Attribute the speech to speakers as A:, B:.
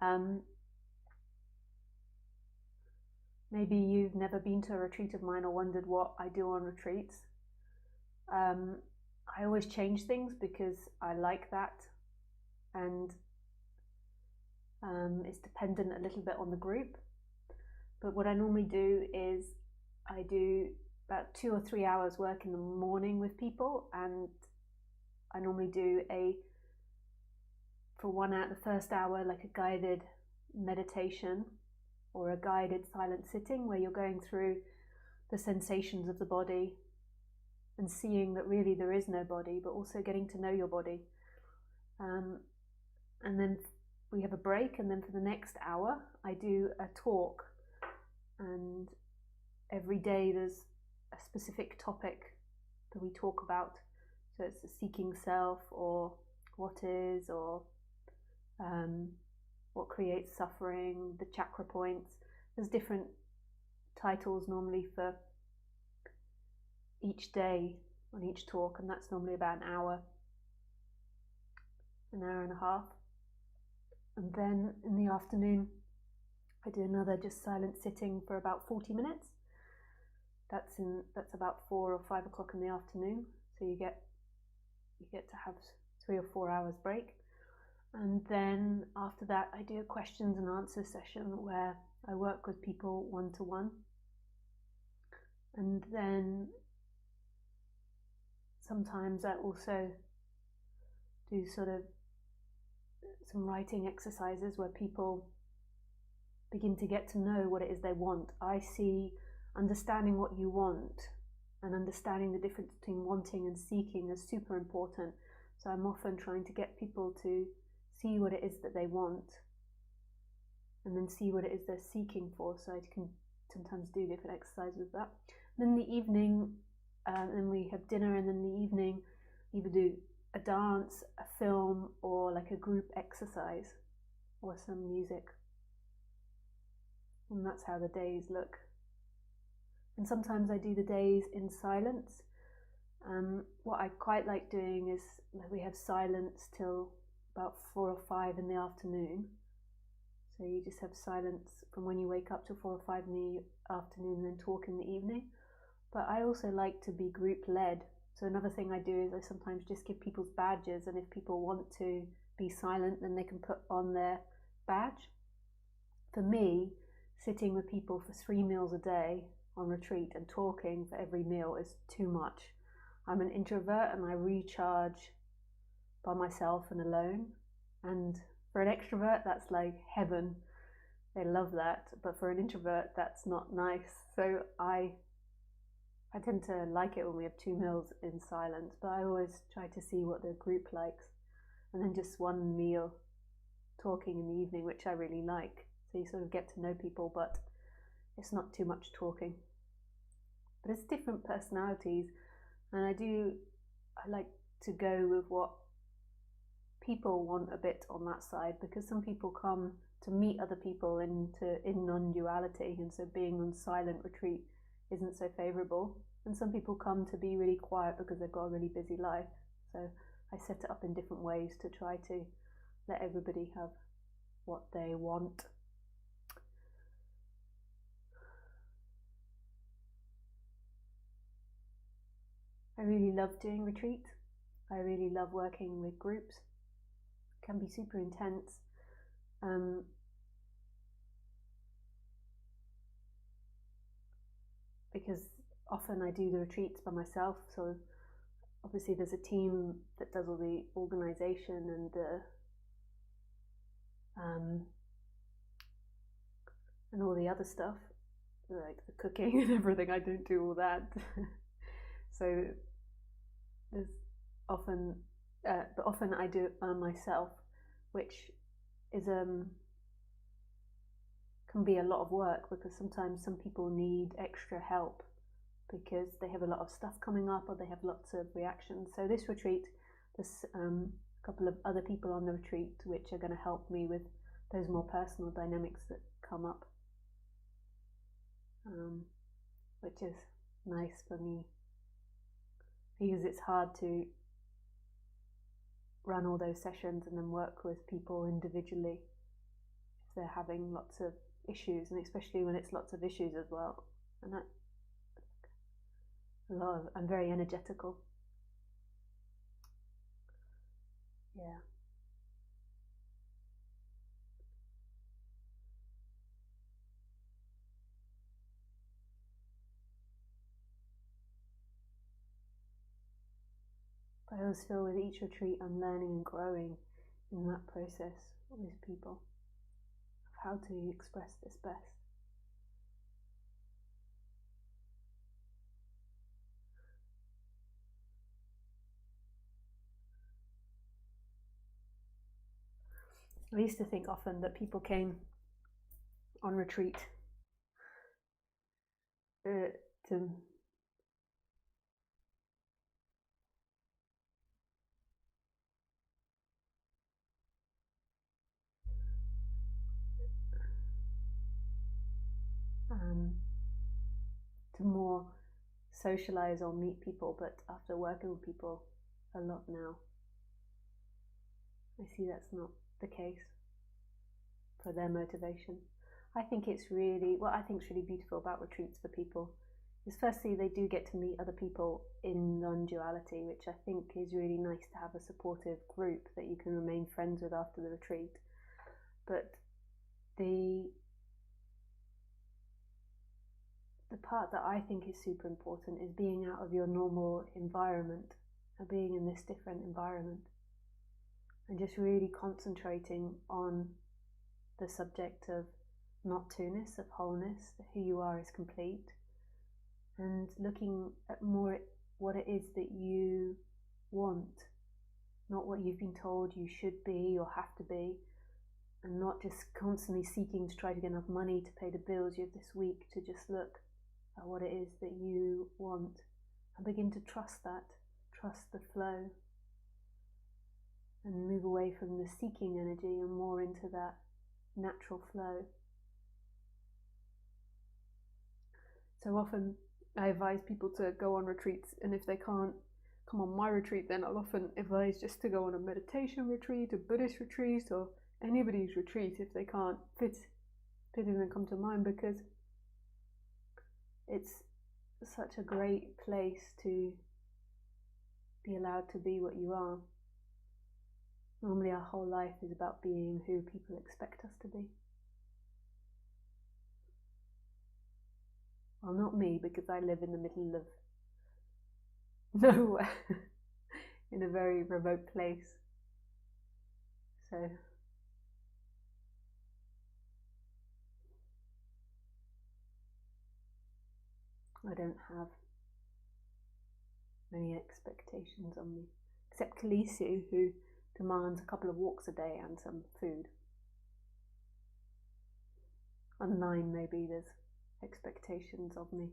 A: Um, maybe you've never been to a retreat of mine or wondered what I do on retreats. I always change things because I like that, and it's dependent a little bit on the group. But what I normally do is I do about 2 or 3 hours work in the morning with people, and I normally do for 1 hour, the first hour, like a guided meditation or a guided silent sitting where you're going through the sensations of the body and seeing that really there is no body, but also getting to know your body. And then we have a break, and then for the next hour I do a talk, and every day there's a specific topic that we talk about. So it's the seeking self, or what is, or what creates suffering, the chakra points. There's different titles normally for each day on each talk, and that's normally about an hour and a half. And then in the afternoon I do another just silent sitting for about 40 minutes. That's about 4 or 5 o'clock in the afternoon. So you get to have 3 or 4 hours break. And then after that I do a questions and answers session where I work with people one-to-one. And then sometimes I also do sort of some writing exercises where people begin to get to know what it is they want. I see understanding what you want and understanding the difference between wanting and seeking is super important. So I'm often trying to get people to see what it is that they want and then see what it is they're seeking for. So I can sometimes do different exercises with that. And in the evening, then we have dinner, and in the evening either do a dance, a film, or like a group exercise or some music. And that's how the days look. And sometimes I do the days in silence. What I quite like doing is we have silence till about 4 or 5 in the afternoon. So you just have silence from when you wake up till 4 or 5 in the afternoon, and then talk in the evening. But I also like to be group led. So another thing I do is I sometimes just give people's badges, and if people want to be silent, then they can put on their badge. For me, sitting with people for 3 meals a day on retreat and talking for every meal is too much. I'm an introvert and I recharge by myself and alone. And for an extrovert, that's like heaven. They love that. But for an introvert, that's not nice. So I tend to like it when we have 2 meals in silence, but I always try to see what the group likes. And then just 1 meal talking in the evening, which I really like. So you sort of get to know people, but it's not too much talking. But it's different personalities, and I like to go with what people want a bit on that side, because some people come to meet other people in non-duality, and so being on silent retreat isn't so favourable. And some people come to be really quiet because they've got a really busy life. So I set it up in different ways to try to let everybody have what they want. I really love doing retreat. I really love working with groups. It can be super intense. Because often I do the retreats by myself, so obviously there's a team that does all the organisation and all the other stuff, like the cooking and everything. I don't do all that. So there's often, but often I do it by myself, which is can be a lot of work, because sometimes some people need extra help because they have a lot of stuff coming up or they have lots of reactions. So this retreat, there's a couple of other people on the retreat which are going to help me with those more personal dynamics that come up, which is nice for me, because it's hard to run all those sessions and then work with people individually. they're having lots of issues, and especially when it's lots of issues as well. And that I'm very energetical. Yeah. But I always feel with each retreat I'm learning and growing in that process with people of how to express this best. I used to think often that people came on retreat to more socialize or meet people, but after working with people a lot now, I see that's not the case for their motivation. I think it's really, what I think is really beautiful about retreats for people is firstly they do get to meet other people in non-duality, which I think is really nice to have a supportive group that you can remain friends with after the retreat. But the part that I think is super important is being out of your normal environment and being in this different environment and just really concentrating on the subject of not two-ness, of wholeness, that who you are is complete, and looking at more at what it is that you want, not what you've been told you should be or have to be, and not just constantly seeking to try to get enough money to pay the bills you have this week, to just look at what it is that you want and begin to trust that, trust the flow, and move away from the seeking energy and more into that natural flow. So often I advise people to go on retreats, and if they can't come on my retreat, then I'll often advise just to go on a meditation retreat, a Buddhist retreat, or anybody's retreat if they can't fit in and come to mine, because it's such a great place to be allowed to be what you are. Normally our whole life is about being who people expect us to be. Well, not me, because I live in the middle of nowhere, in a very remote place. So I don't have many expectations on me, except Kalisu, who demands a couple of walks a day and some food. Online maybe there's expectations of me.